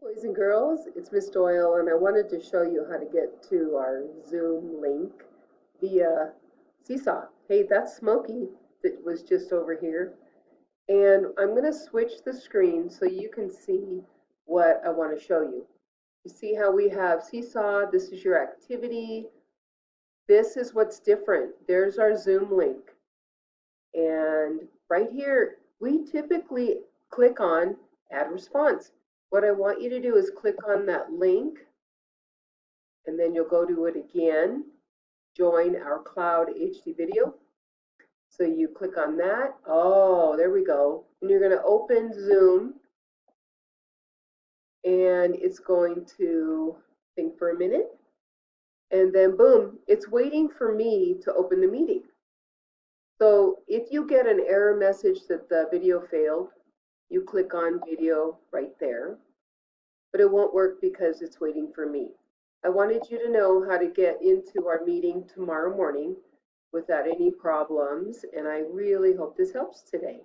Boys and girls, it's Miss Doyle, and I wanted to show you how to get to our Zoom link via Seesaw. Hey, that's Smokey that was just over here. And I'm going to switch the screen so you can see what I want to show you. You see how we have Seesaw, this is your activity. This is what's different. There's our Zoom link. And right here, we typically click on Add Response. What I want you to do is click on that link, and then you'll go to it again, join our cloud HD video. So you click on that. Oh, there we go. And you're going to open Zoom, and it's going to think for a minute. And then boom, it's waiting for me to open the meeting. So if you get an error message that the video failed, you click on video right there, but it won't work because it's waiting for me. I wanted you to know how to get into our meeting tomorrow morning without any problems, and I really hope this helps today.